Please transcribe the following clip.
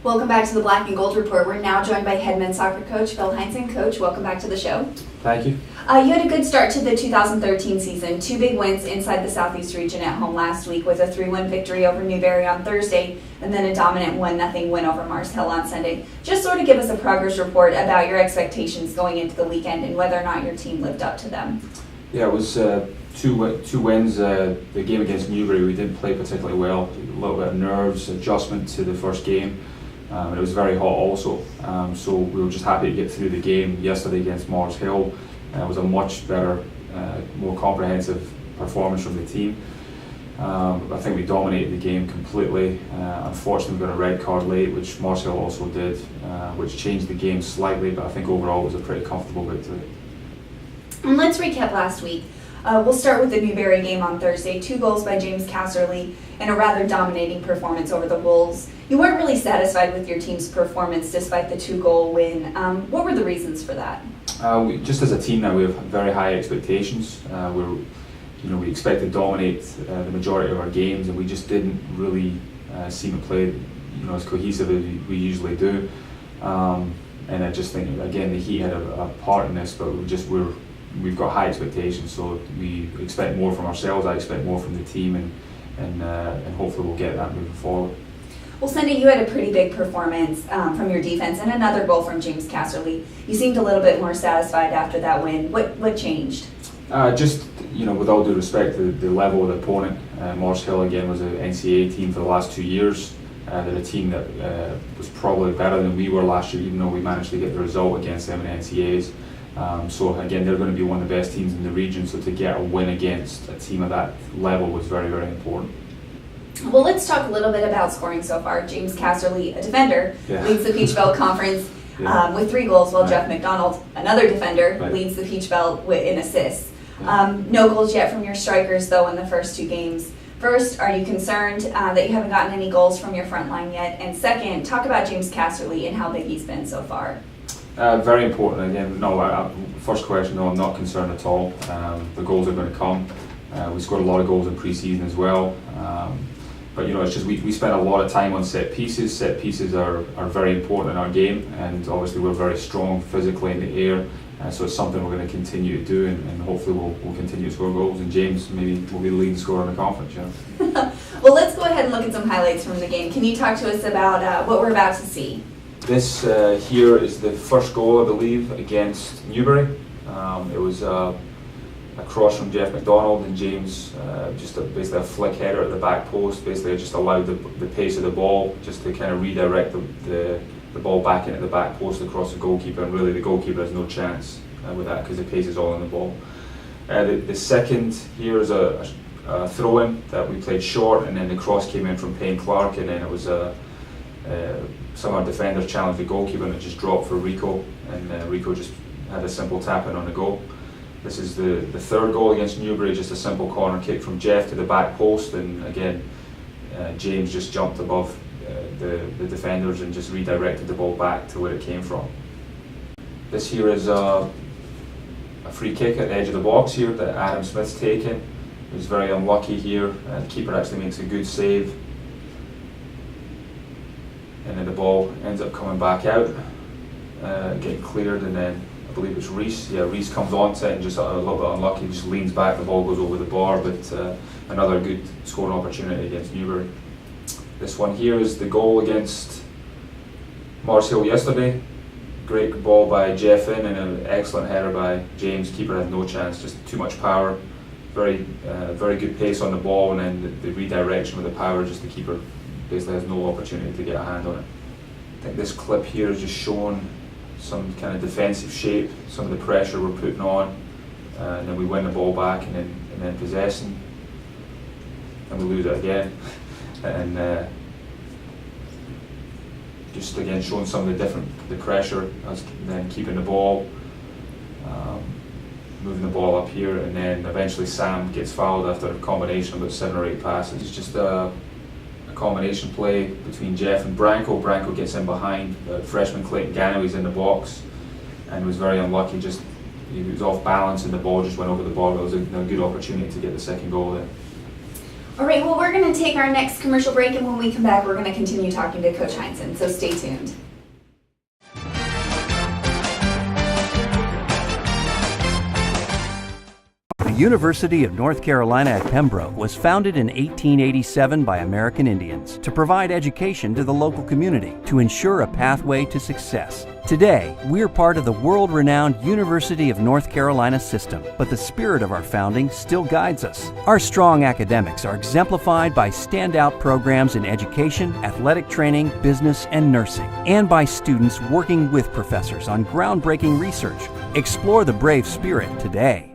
Welcome back to the Black and Gold Report. We're now joined by head men's soccer coach Phil Heinzen. Coach, welcome back to the show. Thank you. You had a good start to the 2013 season. 2 big wins inside the Southeast region at home last week with a 3-1 victory over Newberry on Thursday and then a dominant 1-0 win over Mars Hill on Sunday. Just sort of give us a progress report about your expectations going into the weekend and whether or not your team lived up to them. Yeah, it was two wins. The game against Newberry, we didn't play particularly well. A little bit of nerves, adjustment to the first game. And it was very hot also, so we were just happy to get through the game yesterday against Mars Hill. It was a much better, more comprehensive performance from the team. I think we dominated the game completely. Unfortunately, we got a red card late, which Mars Hill also did, which changed the game slightly, but I think overall it was a pretty comfortable victory. And let's recap last week. We'll start with the Newberry game on Thursday. 2 goals by James Casserly and a rather dominating performance over the Wolves. You weren't really satisfied with your team's performance despite the 2-goal win. What were the reasons for that? Just as a team now, we have very high expectations. We expect to dominate the majority of our games, and we just didn't really seem to play as cohesive as we usually do. And I just think again the Heat had a part in this, but we've got high expectations, so we expect more from ourselves. I expect more from the team, and hopefully we'll get that moving forward. Well, Sunday you had a pretty big performance from your defense and another goal from James Casserly. You seemed a little bit more satisfied after that win. What changed? With all due respect to the level of the opponent, Mars Hill again was an NCAA team for the last 2 years. They're a team that was probably better than we were last year, even though we managed to get the result against them in NCAAs. So again, they're going to be one of the best teams in the region, so to get a win against a team of that level was very, very important. Well, let's talk a little bit about scoring so far. James Casserly, a defender, leads the Peach Belt Conference with 3 goals, while Jeff McDonald, another defender, leads the Peach Belt in assists. No goals yet from your strikers, though, in the first 2 games. First, are you concerned that you haven't gotten any goals from your front line yet? And second, talk about James Casserly and how big he's been so far. Very important. Again, first question, no, I'm not concerned at all. The goals are going to come. We scored a lot of goals in pre-season as well. But it's just we spend a lot of time on set pieces. Set pieces are very important in our game, and obviously we're very strong physically in the air. So it's something we're going to continue to do, and hopefully we'll continue to score goals. And James maybe will be the leading scorer in the conference. Well, let's go ahead and look at some highlights from the game. Can you talk to us about what we're about to see? This here is the first goal, I believe, against Newberry. It was a cross from Jeff McDonald, and James basically a flick header at the back post. Basically, just allowed the pace of the ball just to kind of redirect the ball back into the back post across the goalkeeper, and really the goalkeeper has no chance with that because the pace is all in the ball. The second here is a throw-in that we played short, and then the cross came in from Payne Clark, and then it was some of our defenders challenged the goalkeeper and it just dropped for Rico, and Rico just had a simple tap in on the goal. This is the third goal against Newberry, just a simple corner kick from Jeff to the back post, and again James just jumped above the defenders and just redirected the ball back to where it came from. This here is a free kick at the edge of the box here that Adam Smith's taken. He was very unlucky here. The keeper actually makes a good save, and then the ball ends up coming back out, getting cleared, and then I believe it's Reese. Yeah, Reese comes onto it and just a little bit unlucky, just leans back, the ball goes over the bar, but another good scoring opportunity against Newberry. This one here is the goal against Mars Hill yesterday. Great ball by Jeff and an excellent header by James. Keeper had no chance, just too much power. Very good pace on the ball, and then the redirection with the power, just the keeper basically has no opportunity to get a hand on it. I think this clip here is just showing some kind of defensive shape, some of the pressure we're putting on, and then we win the ball back and then possessing, and we lose it again. And just again showing some of the pressure, and then keeping the ball, moving the ball up here, and then eventually Sam gets fouled after a combination of about 7 or 8 passes. It's just a combination play between Jeff and Branko. Branko gets in behind freshman Clayton Ganaway's in the box, and was very unlucky. Just he was off balance, and the ball just went over the bar. It was a good opportunity to get the second goal there. All right, well, we're going to take our next commercial break, and when we come back, we're going to continue talking to Coach Heinsohn, so stay tuned. The University of North Carolina at Pembroke was founded in 1887 by American Indians to provide education to the local community to ensure a pathway to success. Today, we're part of the world-renowned University of North Carolina system, but the spirit of our founding still guides us. Our strong academics are exemplified by standout programs in education, athletic training, business, and nursing, and by students working with professors on groundbreaking research. Explore the brave spirit today.